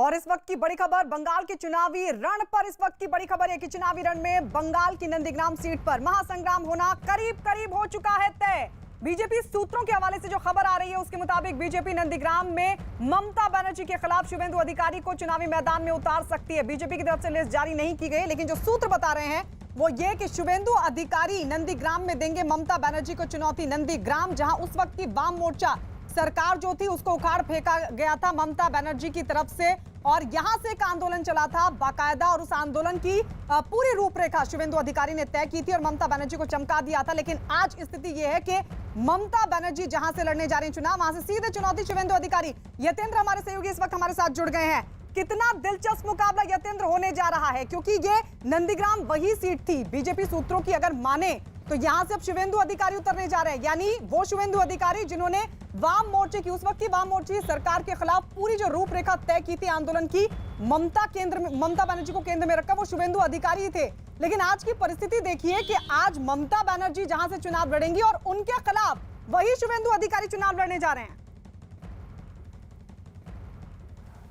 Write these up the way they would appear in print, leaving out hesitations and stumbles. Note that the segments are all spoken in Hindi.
और इस वक्त की बड़ी खबर बंगाल के चुनावी रण पर। इस वक्त की बड़ी खबर है कि चुनावी रण में बंगाल की नंदीग्राम सीट पर महासंग्राम होना करीब करीब हो चुका है तय। बीजेपी सूत्रों के हवाले से जो खबर आ रही है उसके मुताबिक बीजेपी नंदीग्राम में ममता बनर्जी के खिलाफ शुभेंदु अधिकारी को चुनावी मैदान में उतार सकती है। बीजेपी की तरफ से लिस्ट जारी नहीं की गई, लेकिन जो सूत्र बता रहे हैं वो ये कि शुभेंदु अधिकारी नंदीग्राम में देंगे ममता बनर्जी को चुनौती। नंदीग्राम जहां उस वक्त की वाम मोर्चा सरकार जो थी उसको उखाड़ फेंका गया था ममता बनर्जी की तरफ से, और यहां से एक आंदोलन चला था बाकायदा, और उस आंदोलन की पूरी रूपरेखा शुभेंदु अधिकारी ने तय की थी और ममता बनर्जी को चमका दिया था। लेकिन आज स्थिति यह है कि ममता बनर्जी जहां से लड़ने जा रही चुनाव, वहां से सीधे चुनौती शुभेंदु अधिकारी। यतेंद्र हमारे सहयोगी इस वक्त हमारे साथ जुड़ गए हैं। कितना दिलचस्प मुकाबला यतेंद्र होने जा रहा है, क्योंकि ये नंदीग्राम वही सीट थी बीजेपी सूत्रों की अगर माने तो यहां से अब शुभेंदु अधिकारी उतरने जा रहे हैं, यानी वो शुभेंदु अधिकारी जिन्होंने वाम मोर्चे की, उस वक्त की वाम मोर्चे सरकार के खिलाफ पूरी जो रूपरेखा तय की थी आंदोलन की, ममता बनर्जी को केंद्र में रखा वो शुभेंदु अधिकारी थे। लेकिन आज की परिस्थिति देखिए कि आज ममता बनर्जी जहां से चुनाव लड़ेंगी और उनके खिलाफ वही शुभेंदु अधिकारी चुनाव लड़ने जा रहे हैं।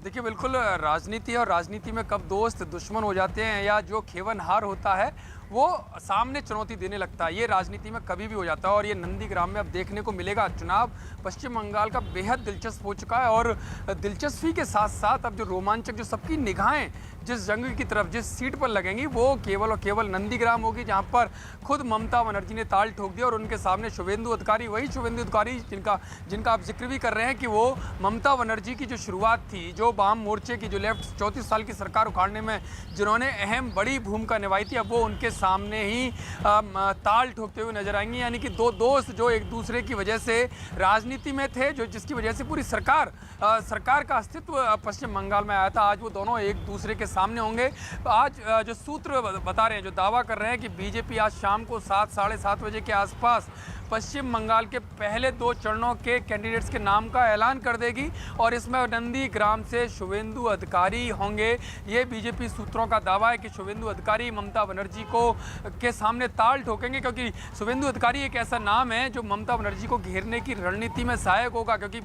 देखिए, बिल्कुल राजनीति है और राजनीति में कब दोस्त दुश्मन हो जाते हैं या जो खेवनहार होता है वो सामने चुनौती देने लगता है, ये राजनीति में कभी भी हो जाता है। और ये नंदीग्राम में अब देखने को मिलेगा। चुनाव पश्चिम बंगाल का बेहद दिलचस्प हो चुका है और दिलचस्पी के साथ साथ अब जो रोमांचक, जो सबकी निगाहें जिस जंग की तरफ, जिस सीट पर लगेंगी वो केवल और केवल नंदीग्राम होगी, जहां पर खुद ममता बनर्जी ने ताल ठोक दिया और उनके सामने शुभेंदु अधिकारी, वही शुभेंदु अधिकारी जिनका आप जिक्र भी कर रहे हैं कि वो ममता बनर्जी की जो शुरुआत थी, जो वाम मोर्चे की, जो लेफ्ट 34 साल की सरकार उखाड़ने में जिन्होंने अहम बड़ी भूमिका निभाई थी, अब वो उनके सामने ही ताल ठोकते हुए नजर आएंगे। यानी कि दो दोस्त जो एक दूसरे की वजह से राजनीति में थे, जो जिसकी वजह से पूरी सरकार का अस्तित्व पश्चिम बंगाल में आया था, आज वो दोनों एक दूसरे के सामने होंगे। आज जो सूत्र बता रहे हैं, जो दावा कर रहे हैं कि बीजेपी आज शाम को 7 साढ़े 7 बजे के आसपास पश्चिम बंगाल के पहले 2 चरणों के कैंडिडेट्स के नाम का ऐलान कर देगी और इसमें नंदीग्राम से शुभेंदु अधिकारी होंगे। ये बीजेपी सूत्रों का दावा है कि शुभेंदु अधिकारी ममता बनर्जी के सामने ताल ठोकेंगे, क्योंकि शुभेंदु अधिकारी एक ऐसा नाम है जो ममता बनर्जी को घेरने की रणनीति में सहायक होगा। क्योंकि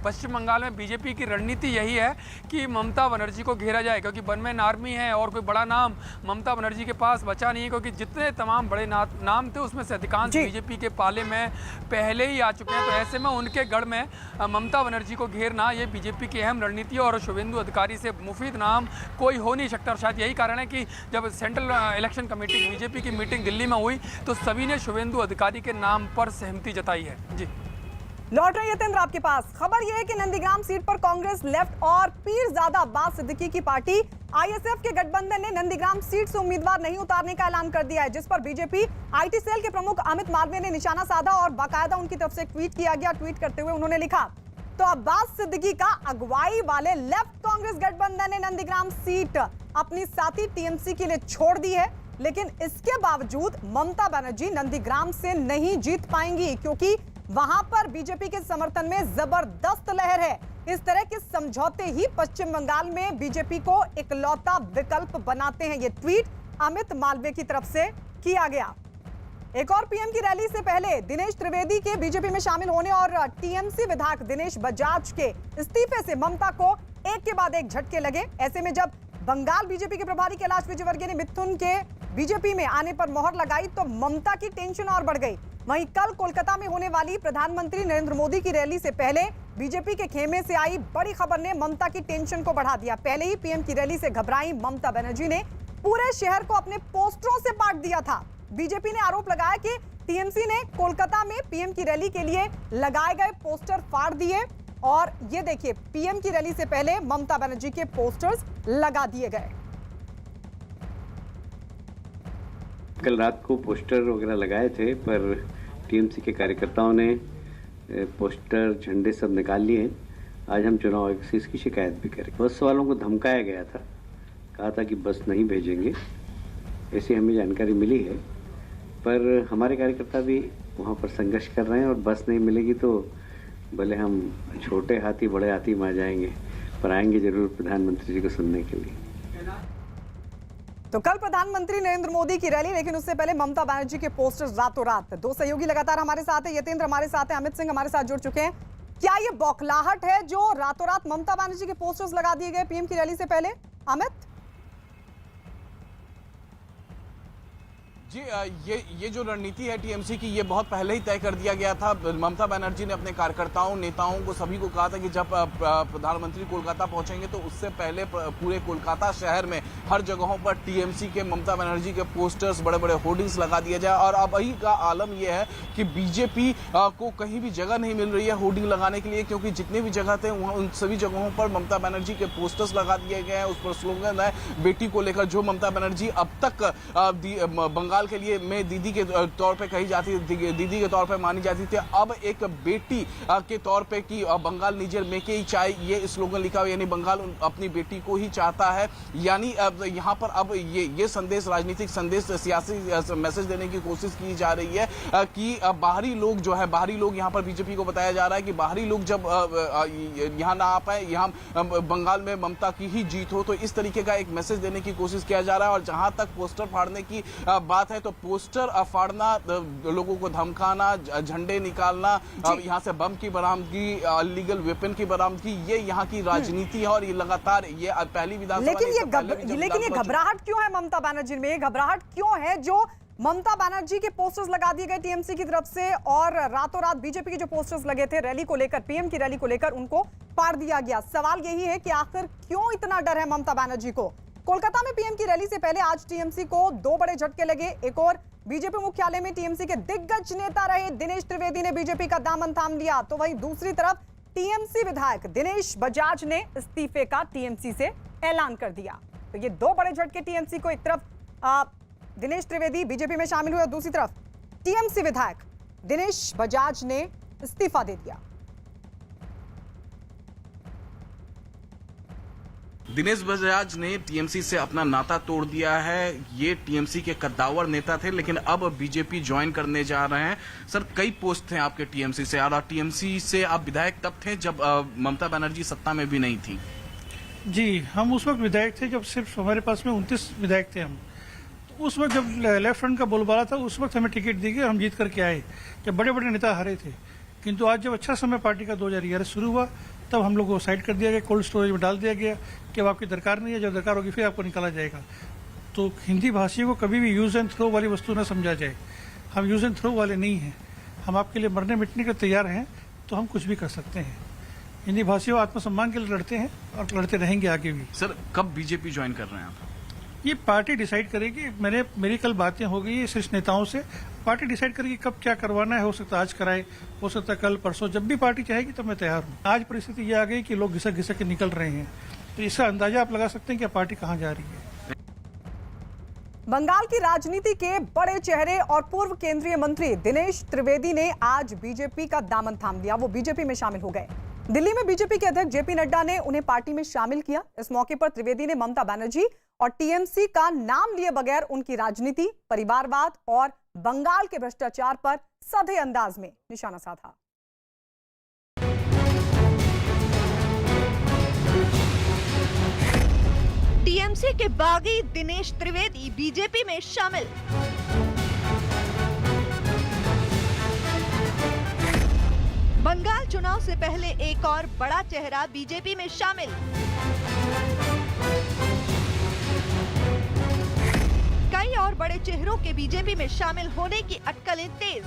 पश्चिम बंगाल में बीजेपी की रणनीति यही है कि ममता बनर्जी को घेरा जाए, क्योंकि वन मैन आर्मी है और कोई बड़ा नाम ममता बनर्जी के पास बचा नहीं है, क्योंकि जितने तमाम बड़े नाम थे उसमें से अधिकांश बीजेपी के पाले में पहले ही आ चुके हैं। तो ऐसे में उनके गढ़ में ममता बनर्जी को घेरना ये बीजेपी की अहम रणनीति है और शुभेंदु अधिकारी से मुफीद नाम कोई हो नहीं सकता। और शायद यही कारण है कि जब सेंट्रल इलेक्शन कमेटी बीजेपी की मीटिंग दिल्ली में हुई तो सभी ने शुभेंदु अधिकारी के नाम पर सहमति जताई है। जी लौट रहे यतेंद्र आपके पास। खबर यह है कि नंदीग्राम सीट पर कांग्रेस, लेफ्ट और पीरजादा अब्बास सिद्दीकी की पार्टी आईएसएफ के गठबंधन ने नंदीग्राम सीट से उम्मीदवार नहीं उतारने का ऐलान कर दिया है, जिस पर बीजेपी आईटी सेल के प्रमुख अमित मालवीय ने निशाना साधा और बाकायदा उनकी तरफ से एक ट्वीट किया गया। ट्वीट करते हुए उन्होंने लिखा, तो अब्बास सिद्दीकी का अगुवाई वाले लेफ्ट कांग्रेस गठबंधन ने नंदीग्राम सीट अपनी साथी टीएमसी के लिए छोड़ दी है, लेकिन इसके बावजूद ममता बनर्जी नंदीग्राम से नहीं जीत पाएंगी, क्योंकि वहां पर बीजेपी के समर्थन में जबरदस्त लहर है। इस तरह के समझौते ही पश्चिम बंगाल में बीजेपी को इकलौता विकल्प बनाते हैं। ये ट्वीट अमित मालवीय की तरफ से किया गया। एक और पीएम की रैली से पहले दिनेश त्रिवेदी के बीजेपी में शामिल होने और टीएमसी विधायक दिनेश बजाज के इस्तीफे से ममता को एक के बाद एक झटके लगे। ऐसे में जब बंगाल बीजेपी के प्रभारी कैलाश विजयवर्गीय ने मिथुन के बीजेपी में आने पर मोहर लगाई तो ममता की टेंशन और बढ़ गई। वहीं कल कोलकाता में होने वाली प्रधानमंत्री नरेंद्र मोदी की रैली से पहले बीजेपी के खेमे से आई बड़ी खबर ने ममता की टेंशन को बढ़ा दिया। पहले ही पीएम की रैली से घबराई ममता बनर्जी ने पूरे शहर को अपने पोस्टरों से पाट दिया था। बीजेपी ने आरोप लगाया कि टीएमसी ने कोलकाता में पीएम की रैली के लिए लगाए गए पोस्टर फाड़ दिए, और ये देखिए पीएम की रैली से पहले ममता बनर्जी के पोस्टर्स लगा दिए गए। कल रात को पोस्टर वगैरह लगाए थे, पर टीएमसी के कार्यकर्ताओं ने पोस्टर, झंडे सब निकाल लिए। आज हम चुनाव आयोग से इसकी शिकायत भी करें। बस वालों को धमकाया गया था, कहा था कि बस नहीं भेजेंगे, ऐसी हमें जानकारी मिली है। पर हमारे कार्यकर्ता भी वहाँ पर संघर्ष कर रहे हैं और बस नहीं मिलेगी तो भले हम छोटे हाथी बड़े हाथी में आ जाएंगे, पर आएंगे जरूर प्रधानमंत्री जी को सुनने के लिए। तो कल प्रधानमंत्री नरेंद्र मोदी की रैली, लेकिन उससे पहले ममता बनर्जी के पोस्टर्स रातों रात। 2 सहयोगी लगातार हमारे साथ है, यतेंद्र हमारे साथ है, अमित सिंह हमारे साथ जुड़ चुके हैं। क्या ये बौखलाहट है जो रातों रात ममता बनर्जी के पोस्टर्स लगा दिए गए पीएम की रैली से पहले? अमित जी, ये जो रणनीति है टीएमसी की, ये बहुत पहले ही तय कर दिया गया था। ममता बनर्जी ने अपने कार्यकर्ताओं, नेताओं को, सभी को कहा था कि जब प्रधानमंत्री कोलकाता पहुंचेंगे तो उससे पहले पूरे कोलकाता शहर में हर जगहों पर टीएमसी के, ममता बनर्जी के पोस्टर्स, बड़े बड़े होर्डिंग्स लगा दिया जाए। और अब वही का आलम यह है कि बीजेपी को कहीं भी जगह नहीं मिल रही है होर्डिंग लगाने के लिए, क्योंकि जितने भी जगह थे उन सभी जगहों पर ममता बनर्जी के पोस्टर्स लगा दिए गए हैं। उस पर स्लोगन है बेटी को लेकर, जो ममता बनर्जी अब तक बंगाल के लिए मैं दीदी के तौर पे कही जाती, दीदी के तौर पे मानी जाती थी, अब एक बेटी के तौर पे कि बंगाल निजर में के ही चाहे, ये स्लोगन लिखा हुआ, यानी बंगाल अपनी बेटी को ही चाहता है। यानी यहाँ पर अब ये संदेश, राजनीतिक संदेश, सियासी मैसेज देने की कोशिश की जा रही है कि बाहरी लोग जो है, बाहरी लोग यहाँ पर बीजेपी को बताया जा रहा है कि बाहरी लोग जब यहाँ ना आ पाए, यहाँ बंगाल में ममता की ही जीत हो, तो इस तरीके का एक मैसेज देने की कोशिश किया जा रहा है। और जहां तक पोस्टर फाड़ने की बात है तो पोस्टर फाड़ना, लोगों को धमकाना, झंडे निकालना, यहाँ से बम की बरामदगी, इलीगल वेपन की बरामदगी, ये यहाँ की राजनीति है। और ये लगातार, ये पहली विधानसभा, लेकिन ये घबराहट क्यों है ममता बनर्जी में? घबराहट क्यों है जो ममता बनर्जी के पोस्टर्स लगा दिए गए टीएमसी की तरफ से और रातों रात बीजेपी के जो पोस्टर्स लगे थे रैली को लेकर, पीएम की रैली को लेकर, उनको फाड़ दिया गया? सवाल यही है कि आखिर क्यों इतना डर है ममता बनर्जी को? कोलकाता में पीएम की रैली से पहले आज टीएमसी को 2 बड़े झटके लगे। एक और बीजेपी मुख्यालय में टीएमसी के दिग्गज नेता रहे दिनेश त्रिवेदी ने बीजेपी का दामन थाम लिया, तो वहीं दूसरी तरफ टीएमसी विधायक दिनेश बजाज ने इस्तीफे का टीएमसी से ऐलान कर दिया। तो ये 2 बड़े झटके टीएमसी को, एक तरफ दिनेश त्रिवेदी बीजेपी में शामिल हुए और दूसरी तरफ टीएमसी विधायक दिनेश बजाज ने इस्तीफा दे दिया। दिनेश बजाज ने टीएमसी से अपना नाता तोड़ दिया है। ये टीएमसी के कद्दावर नेता थे, लेकिन अब बीजेपी ज्वाइन करने जा रहे हैं। सर, कई पोस्ट थे आपके टीएमसी से, और टीएमसी से आप विधायक तब थे जब ममता बनर्जी सत्ता में भी नहीं थी। जी, हम उस वक्त विधायक थे जब सिर्फ हमारे पास में 29 विधायक थे हम। तो उस वक्त जब लेफ्ट फ्रंट का बोलबाला था, उस वक्त हमें टिकट दी गई, हम जीत करके आए जब बड़े बड़े नेता हारे थे। किंतु आज जब अच्छा समय पार्टी का 2011 शुरू हुआ, तब हम लोग को साइड कर दिया गया, कोल्ड स्टोरेज में डाल दिया गया कि अब आपकी दरकार नहीं है, जब दरकार होगी फिर आपको निकाला जाएगा। तो हिंदी भाषी को कभी भी यूज एंड थ्रो वाली वस्तु न समझा जाए। हम यूज एंड थ्रो वाले नहीं हैं, हम आपके लिए मरने मिटने के तैयार हैं, तो हम कुछ भी कर सकते हैं। हिंदी भाषियों आत्मसम्मान के लिए लड़ते हैं और लड़ते रहेंगे आगे भी। सर, कब बीजेपी ज्वाइन कर रहे हैं आप? ये पार्टी डिसाइड करेगी। मेरी कल बातें हो गई शीर्ष नेताओं से, पार्टी डिसाइड करेगी कब क्या करवाना है। हो सकता है आज कराए, हो सकता है कल परसों, जब भी पार्टी चाहेगी तब मैं तैयार हूँ। आज परिस्थिति ये आ गई कि लोग घिसक घिसक के निकल रहे हैं, तो इसका अंदाजा आप लगा सकते हैं कि पार्टी कहाँ जा रही है। बंगाल की राजनीति के बड़े चेहरे और पूर्व केंद्रीय मंत्री दिनेश त्रिवेदी ने आज बीजेपी का दामन थाम लिया, वो बीजेपी में शामिल हो गए। दिल्ली में बीजेपी के अध्यक्ष जेपी नड्डा ने उन्हें पार्टी में शामिल किया। इस मौके पर त्रिवेदी ने ममता बनर्जी और टीएमसी का नाम लिए बगैर उनकी राजनीति, परिवारवाद और बंगाल के भ्रष्टाचार पर सधे अंदाज में निशाना साधा। टीएमसी के बागी दिनेश त्रिवेदी बीजेपी में शामिल। बंगाल चुनाव से पहले एक और बड़ा चेहरा बीजेपी में शामिल। कई और बड़े चेहरों के बीजेपी में शामिल होने की अटकलें तेज।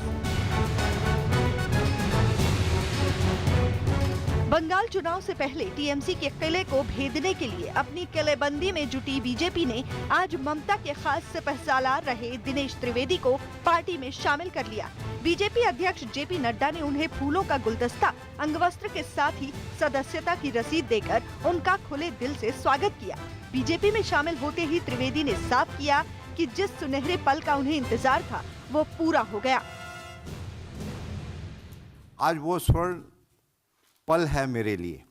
बंगाल चुनाव से पहले टीएमसी के किले को भेदने के लिए अपनी किलेबंदी में जुटी बीजेपी ने आज ममता के खास सिपहसालार रहे दिनेश त्रिवेदी को पार्टी में शामिल कर लिया। बीजेपी अध्यक्ष जेपी नड्डा ने उन्हें फूलों का गुलदस्ता, अंगवस्त्र के साथ ही सदस्यता की रसीद देकर उनका खुले दिल से स्वागत किया। बीजेपी में शामिल होते ही त्रिवेदी ने साफ किया कि जिस सुनहरे पल का उन्हें इंतजार था वो पूरा हो गया। आज वो स्वर्ण पल है मेरे लिए,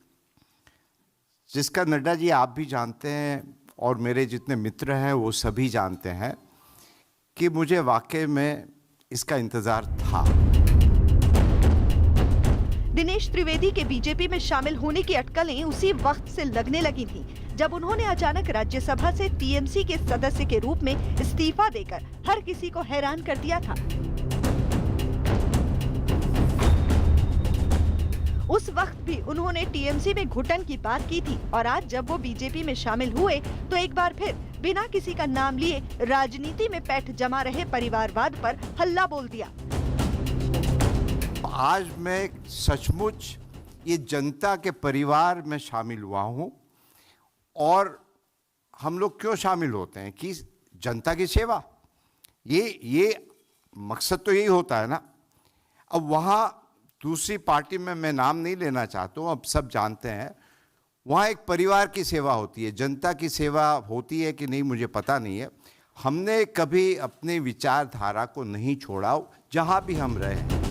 जिसका नड्डा जी आप भी जानते हैं और मेरे जितने मित्र हैं वो सभी जानते हैं कि मुझे वाकई में इसका इंतजार था। दिनेश त्रिवेदी के बीजेपी में शामिल होने की अटकलें उसी वक्त से लगने लगी थीं, जब उन्होंने अचानक राज्यसभा से टीएमसी के सदस्य के रूप में इस्तीफा देकर हर किसी को हैरान कर दिया था। उस उस वक्त भी उन्होंने टीएमसी में घुटन की बात की थी और आज जब वो बीजेपी में शामिल हुए तो एक बार फिर बिना किसी का नाम लिए राजनीति में पैठ जमा रहे परिवारवाद पर हल्ला बोल दिया। आज मैं सचमुच ये जनता के परिवार में शामिल हुआ हूँ। और हम लोग क्यों शामिल होते हैं कि जनता की सेवा, ये मकसद तो यही होता है ना। अब वहाँ दूसरी पार्टी में मैं नाम नहीं लेना चाहता हूँ, अब सब जानते हैं, वहाँ एक परिवार की सेवा होती है, जनता की सेवा होती है कि नहीं मुझे पता नहीं है। हमने कभी अपने विचारधारा को नहीं छोड़ा जहाँ भी हम रहे हैं।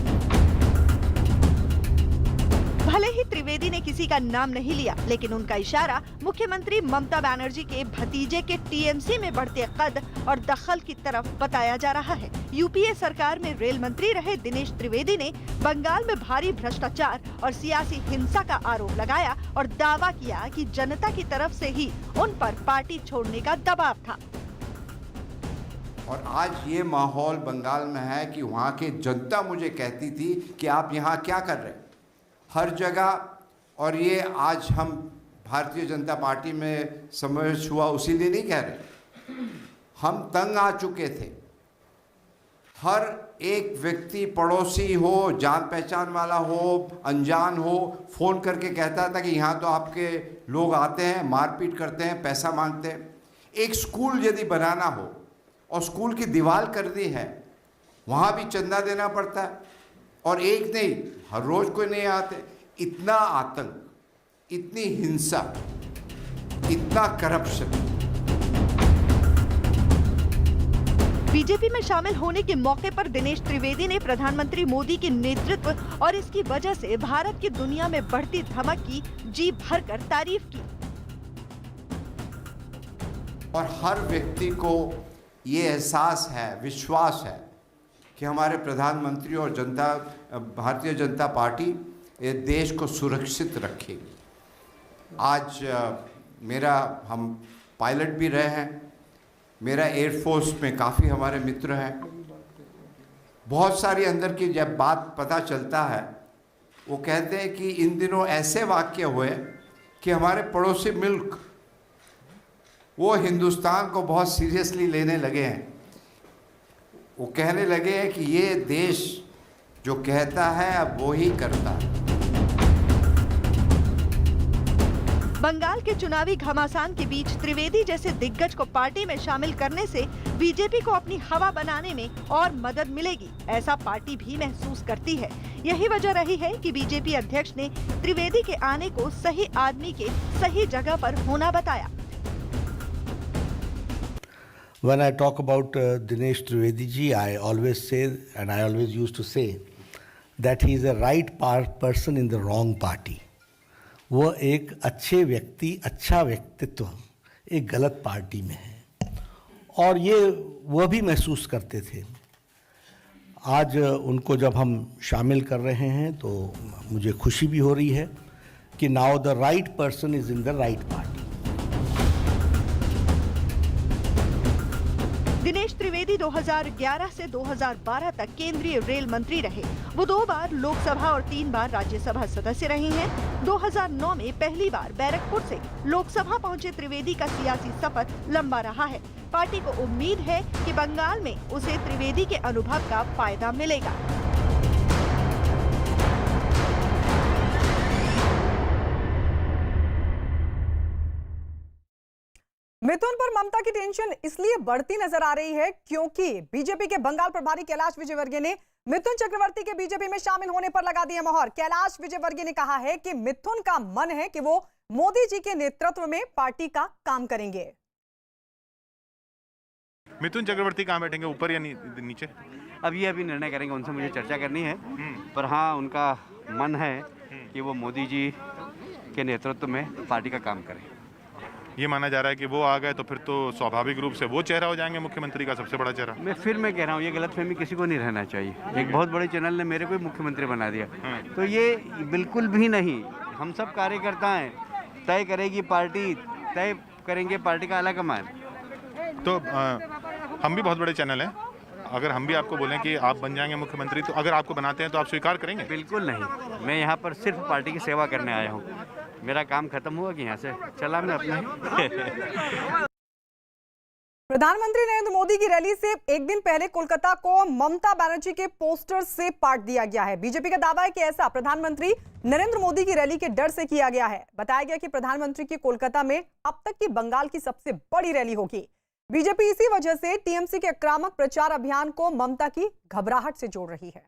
भले ही त्रिवेदी ने किसी का नाम नहीं लिया, लेकिन उनका इशारा मुख्यमंत्री ममता बनर्जी के भतीजे के टीएमसी में बढ़ते कद और दखल की तरफ बताया जा रहा है। यूपीए सरकार में रेल मंत्री रहे दिनेश त्रिवेदी ने बंगाल में भारी भ्रष्टाचार और सियासी हिंसा का आरोप लगाया और दावा किया कि जनता की तरफ से ही उन पर पार्टी छोड़ने का दबाव था। और आज ये माहौल बंगाल में है कि वहाँ की जनता मुझे कहती थी कि आप यहाँ क्या कर रहे हैं हर जगह। और ये आज हम भारतीय जनता पार्टी में समावेश हुआ उसी लिए नहीं कह रहे, हम तंग आ चुके थे। हर एक व्यक्ति, पड़ोसी हो, जान पहचान वाला हो, अनजान हो, फ़ोन करके कहता था कि यहाँ तो आपके लोग आते हैं, मारपीट करते हैं, पैसा मांगते हैं। एक स्कूल यदि बनाना हो और स्कूल की दीवार कर दी है, वहाँ भी चंदा देना पड़ता है। और एक नहीं, हर रोज कोई नहीं आते। इतना आतंक, इतनी हिंसा, इतना करप्शन। बीजेपी में शामिल होने के मौके पर दिनेश त्रिवेदी ने प्रधानमंत्री मोदी के नेतृत्व और इसकी वजह से भारत की दुनिया में बढ़ती धमक की जी भरकर तारीफ की। और हर व्यक्ति को ये एहसास है, विश्वास है कि हमारे प्रधानमंत्री और भारतीय जनता पार्टी ये देश को सुरक्षित रखेगी। आज हम पायलट भी रहे हैं, मेरा एयरफोर्स में काफ़ी हमारे मित्र हैं। बहुत सारी अंदर की जब बात पता चलता है, वो कहते हैं कि इन दिनों ऐसे वाक़ये हुए कि हमारे पड़ोसी मुल्क वो हिंदुस्तान को बहुत सीरियसली लेने लगे हैं। वो कहने लगे हैं कि ये देश जो कहता है अब वो ही करता है। बंगाल के चुनावी घमासान के बीच त्रिवेदी जैसे दिग्गज को पार्टी में शामिल करने से बीजेपी को अपनी हवा बनाने में और मदद मिलेगी, ऐसा पार्टी भी महसूस करती है। यही वजह रही है कि बीजेपी अध्यक्ष ने त्रिवेदी के आने को सही आदमी के सही जगह पर होना बताया। When I talk about Dinesh Trivedi ji, I always say, and I always used to say, that he is a right person in the wrong party. वो एक अच्छे व्यक्ति, अच्छा व्यक्तित्व एक गलत पार्टी में है, और ये वह भी महसूस करते थे। आज उनको जब हम शामिल कर रहे हैं तो मुझे खुशी भी हो रही है कि now the right person is in the right party. Dinesh Trivedi 2011 से 2012 तक केंद्रीय रेल मंत्री रहे। वो 2 बार लोकसभा और 3 बार राज्यसभा सदस्य रहे हैं। 2009 में पहली बार बैरकपुर से लोकसभा पहुंचे त्रिवेदी का सियासी सफर लंबा रहा है। पार्टी को उम्मीद है कि बंगाल में उसे त्रिवेदी के अनुभव का फायदा मिलेगा। मिथुन पर ममता की टेंशन इसलिए बढ़ती नजर आ रही है क्योंकि बीजेपी के बंगाल प्रभारी कैलाश विजयवर्गीय ने मिथुन चक्रवर्ती के बीजेपी में शामिल होने पर लगा दी है मोहर। कैलाश विजयवर्गीय ने कहा है कि मिथुन का मन है कि वो मोदी जी के नेतृत्व में पार्टी का काम करेंगे। मिथुन चक्रवर्ती कहाँ बैठेंगे, ऊपर या नीचे? अभी निर्णय करेंगे, उनसे मुझे चर्चा करनी है। पर हाँ, उनका मन है कि वो मोदी जी के नेतृत्व में पार्टी का काम करें। ये माना जा रहा है कि वो आ गए तो फिर तो स्वाभाविक रूप से वो चेहरा हो जाएंगे, मुख्यमंत्री का सबसे बड़ा चेहरा। मैं कह रहा हूँ, ये गलतफहमी किसी को नहीं रहना चाहिए। एक बहुत बड़े चैनल ने मेरे को मुख्यमंत्री बना दिया, तो ये बिल्कुल भी नहीं। हम सब कार्यकर्ता हैं, तय करेगी पार्टी, तय करेंगे पार्टी का आला कमान। तो हम भी बहुत बड़े चैनल हैं, अगर हम भी आपको बोलें कि आप बन जाएंगे मुख्यमंत्री, तो अगर आपको बनाते हैं तो आप स्वीकार करेंगे? बिल्कुल नहीं, मैं यहाँ पर सिर्फ पार्टी की सेवा करने आया हूँ। मेरा काम खत्म हुआ कि यहाँ से चला मैं अपने। प्रधानमंत्री नरेंद्र मोदी की रैली से एक दिन पहले कोलकाता को ममता बनर्जी के पोस्टर से पाट दिया गया है। बीजेपी का दावा है कि ऐसा प्रधानमंत्री नरेंद्र मोदी की रैली के डर से किया गया है। बताया गया कि प्रधानमंत्री की कोलकाता में अब तक की बंगाल की सबसे बड़ी रैली होगी। बीजेपी इसी वजह से टीएमसी के आक्रामक प्रचार अभियान को ममता की घबराहट से जोड़ रही है।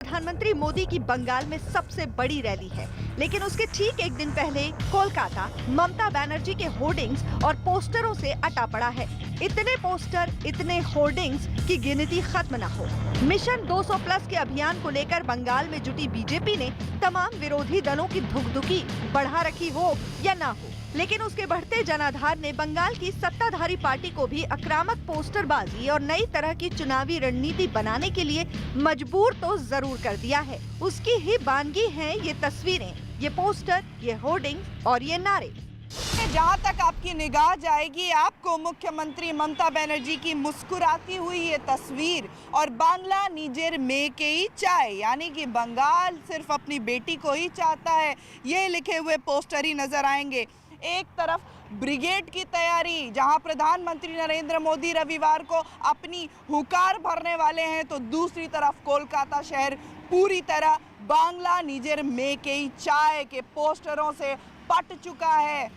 प्रधानमंत्री मोदी की बंगाल में सबसे बड़ी रैली है, लेकिन उसके ठीक एक दिन पहले कोलकाता ममता बनर्जी के होर्डिंग्स और पोस्टरों से अटा पड़ा है। इतने पोस्टर, इतने होर्डिंग्स की गिनती खत्म न हो। मिशन 200+ के अभियान को लेकर बंगाल में जुटी बीजेपी ने तमाम विरोधी दलों की धुकधुकी बढ़ा रखी हो या ना हो, लेकिन उसके बढ़ते जनाधार ने बंगाल की सत्ताधारी पार्टी को भी आक्रामक पोस्टरबाजी और नई तरह की चुनावी रणनीति बनाने के लिए मजबूर तो जरूर कर दिया है। उसकी ही बानगी हैं ये तस्वीरें, ये पोस्टर, ये होर्डिंग और ये नारे। जहाँ तक आपकी निगाह जाएगी आपको मुख्यमंत्री ममता बनर्जी की मुस्कुराती हुई ये तस्वीर और बांग्ला निजेर मेकेई चाय, यानी कि बंगाल सिर्फ अपनी बेटी को ही चाहता है, ये लिखे हुए पोस्टर ही नजर आएंगे। एक तरफ ब्रिगेड की तैयारी, जहां प्रधानमंत्री नरेंद्र मोदी रविवार को अपनी हुकार भरने वाले हैं, तो दूसरी तरफ कोलकाता शहर पूरी तरह बांग्ला निजेर मेकेई चाय के पोस्टरों से पट चुका है।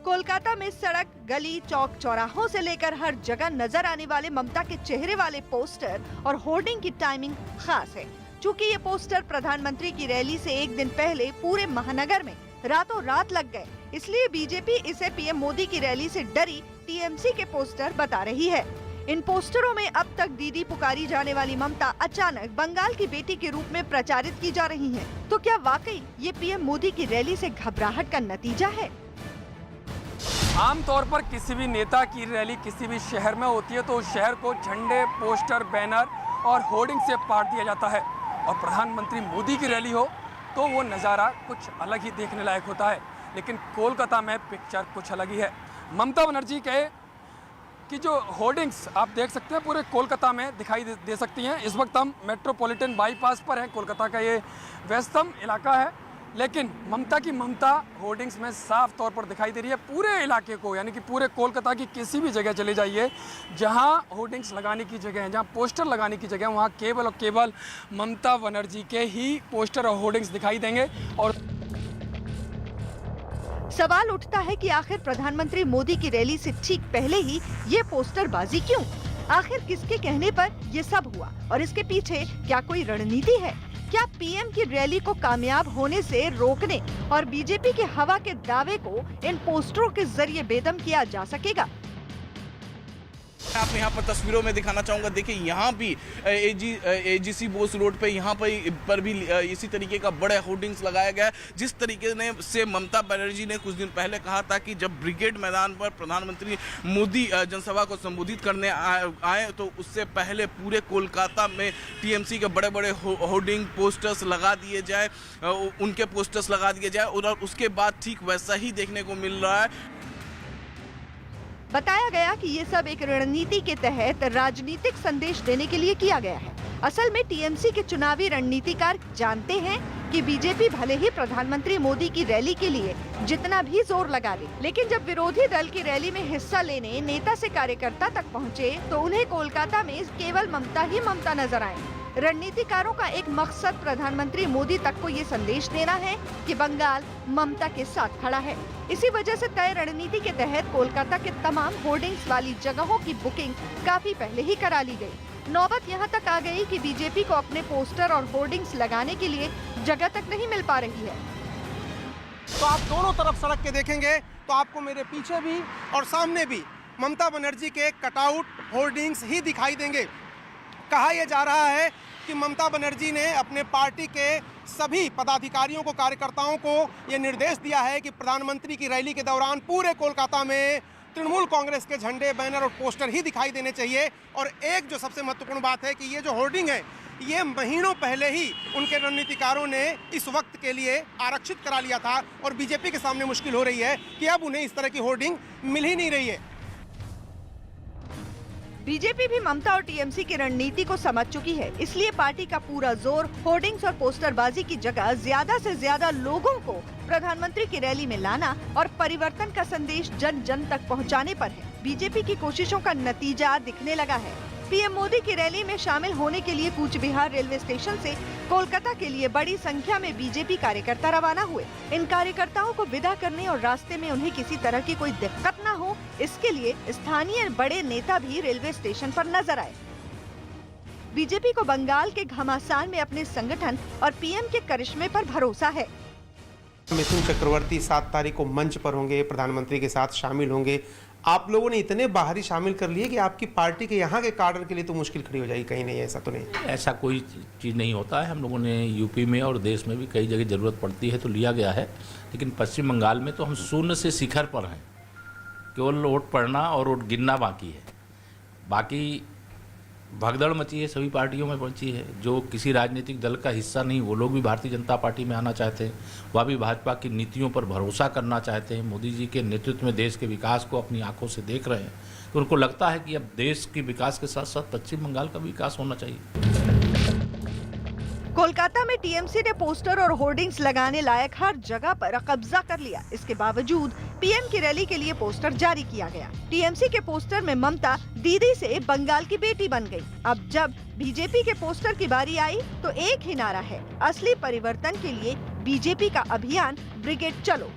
कोलकाता में सड़क, गली, चौक चौराहों से लेकर हर जगह नजर आने वाले ममता के चेहरे वाले पोस्टर और होर्डिंग की टाइमिंग खास है। चूँकि ये पोस्टर प्रधानमंत्री की रैली से एक दिन पहले पूरे महानगर में रातों रात लग गए, इसलिए बीजेपी इसे पीएम मोदी की रैली से डरी टीएमसी के पोस्टर बता रही है। इन पोस्टरों में अब तक दीदी पुकारी जाने वाली ममता अचानक बंगाल की बेटी के रूप में प्रचारित की जा रही हैं। तो क्या वाकई ये पीएम मोदी की रैली से घबराहट का नतीजा है? आमतौर पर किसी भी नेता की रैली किसी भी शहर में होती है तो उस शहर को झंडे, पोस्टर, बैनर और होर्डिंग से पाट दिया जाता है, और प्रधानमंत्री मोदी की रैली हो तो वो नज़ारा कुछ अलग ही देखने लायक होता है। लेकिन कोलकाता में पिक्चर कुछ अलग ही है। ममता बनर्जी के कि जो होर्डिंग्स आप देख सकते हैं पूरे कोलकाता में दिखाई दे सकती हैं। इस वक्त हम मेट्रोपॉलिटन बाईपास पर हैं, कोलकाता का ये व्यस्तम इलाका है, लेकिन ममता की ममता होर्डिंग्स में साफ तौर पर दिखाई दे रही है। पूरे इलाके को, यानी कि पूरे कोलकाता की किसी भी जगह चले जाइए जहां होर्डिंग्स लगाने की जगह है, जहां पोस्टर लगाने की जगह है, वहां केवल और केवल ममता बनर्जी के ही पोस्टर और होर्डिंग्स दिखाई देंगे। और सवाल उठता है कि आखिर प्रधानमंत्री मोदी की रैली से ठीक पहले ही ये पोस्टरबाजी क्यों? आखिर किसके कहने पर ये सब हुआ और इसके पीछे क्या कोई रणनीति है? क्या पीएम की रैली को कामयाब होने से रोकने और बीजेपी के हवा के दावे को इन पोस्टरों के जरिए बेदम किया जा सकेगा? आप यहाँ पर तस्वीरों में दिखाना चाहूंगा, देखिए यहाँ भी एजीसी बोस रोड पे यहाँ पर भी इसी तरीके का बड़े होर्डिंग्स लगाया गया है। जिस तरीके से ममता बनर्जी ने कुछ दिन पहले कहा था कि जब ब्रिगेड मैदान पर प्रधानमंत्री मोदी जनसभा को संबोधित करने आए तो उससे पहले पूरे कोलकाता में टीएमसी के बड़े बड़े होर्डिंग पोस्टर्स लगा दिए जाए, उनके पोस्टर्स लगा दिए जाए, और उसके बाद ठीक वैसा ही देखने को मिल रहा है। बताया गया कि ये सब एक रणनीति के तहत राजनीतिक संदेश देने के लिए किया गया है। असल में टीएमसी के चुनावी रणनीतिकार जानते हैं कि बीजेपी भले ही प्रधानमंत्री मोदी की रैली के लिए जितना भी जोर लगा ले, लेकिन जब विरोधी दल की रैली में हिस्सा लेने नेता से कार्यकर्ता तक पहुंचे तो उन्हें कोलकाता में केवल ममता ही ममता नजर आए। रणनीतिकारों का एक मकसद प्रधानमंत्री मोदी तक को ये संदेश देना है कि बंगाल ममता के साथ खड़ा है। इसी वजह से तय रणनीति के तहत कोलकाता के तमाम होर्डिंग्स वाली जगहों की बुकिंग काफी पहले ही करा ली गई। नौबत यहाँ तक आ गई कि बीजेपी को अपने पोस्टर और होर्डिंग्स लगाने के लिए जगह तक नहीं मिल पा रही है। तो आप दोनों तरफ सड़क के देखेंगे तो आपको मेरे पीछे भी और सामने भी ममता बनर्जी के कटआउट होर्डिंग्स ही दिखाई देंगे। कहा यह जा रहा है कि ममता बनर्जी ने अपने पार्टी के सभी पदाधिकारियों को, कार्यकर्ताओं को यह निर्देश दिया है कि प्रधानमंत्री की रैली के दौरान पूरे कोलकाता में तृणमूल कांग्रेस के झंडे, बैनर और पोस्टर ही दिखाई देने चाहिए। और एक जो सबसे महत्वपूर्ण बात है कि ये जो होर्डिंग है, ये महीनों पहले ही उनके रणनीतिकारों ने इस वक्त के लिए आरक्षित करा लिया था और बीजेपी के सामने मुश्किल हो रही है कि अब उन्हें इस तरह की होर्डिंग मिल ही नहीं रही है। बीजेपी भी ममता और टीएमसी की रणनीति को समझ चुकी है, इसलिए पार्टी का पूरा जोर होर्डिंग्स और पोस्टरबाजी की जगह ज्यादा से ज्यादा लोगों को प्रधानमंत्री की रैली में लाना और परिवर्तन का संदेश जन जन तक पहुंचाने पर है। बीजेपी की कोशिशों का नतीजा दिखने लगा है। पीएम मोदी की रैली में शामिल होने के लिए कूच बिहार रेलवे स्टेशन से कोलकाता के लिए बड़ी संख्या में बीजेपी कार्यकर्ता रवाना हुए। इन कार्यकर्ताओं को विदा करने और रास्ते में उन्हें किसी तरह की कोई दिक्कत न हो, इसके लिए स्थानीय बड़े नेता भी रेलवे स्टेशन पर नजर आए। बीजेपी को बंगाल के घमासान में अपने संगठन और पीएम के करिश्मे पर भरोसा है। मिथुन चक्रवर्ती 7 तारीख को मंच पर होंगे, प्रधानमंत्री के साथ शामिल होंगे। आप लोगों ने इतने बाहरी शामिल कर लिए कि आपकी पार्टी के यहाँ के कार्डर के लिए तो मुश्किल खड़ी हो जाएगी। कहीं नहीं, ऐसा तो नहीं? ऐसा कोई चीज़ नहीं होता है। हम लोगों ने यूपी में और देश में भी कई जगह ज़रूरत पड़ती है तो लिया गया है, लेकिन पश्चिम बंगाल में तो हम शून्य से शिखर पर हैं। केवल वोट पड़ना और वोट गिनना बाकी है। बाकी भगदड़ मची है, सभी पार्टियों में मची है। जो किसी राजनीतिक दल का हिस्सा नहीं, वो लोग भी भारतीय जनता पार्टी में आना चाहते हैं। वह भी भाजपा की नीतियों पर भरोसा करना चाहते हैं। मोदी जी के नेतृत्व में देश के विकास को अपनी आंखों से देख रहे हैं, तो उनको लगता है कि अब देश के विकास के साथ साथ पश्चिम बंगाल का भी विकास होना चाहिए। कोलकाता में टीएमसी ने पोस्टर और होर्डिंग्स लगाने लायक हर जगह पर कब्जा कर लिया। इसके बावजूद पीएम की रैली के लिए पोस्टर जारी किया गया। टीएमसी के पोस्टर में ममता दीदी से बंगाल की बेटी बन गई। अब जब बीजेपी के पोस्टर की बारी आई तो एक ही नारा है, असली परिवर्तन के लिए बीजेपी का अभियान ब्रिगेड चलो।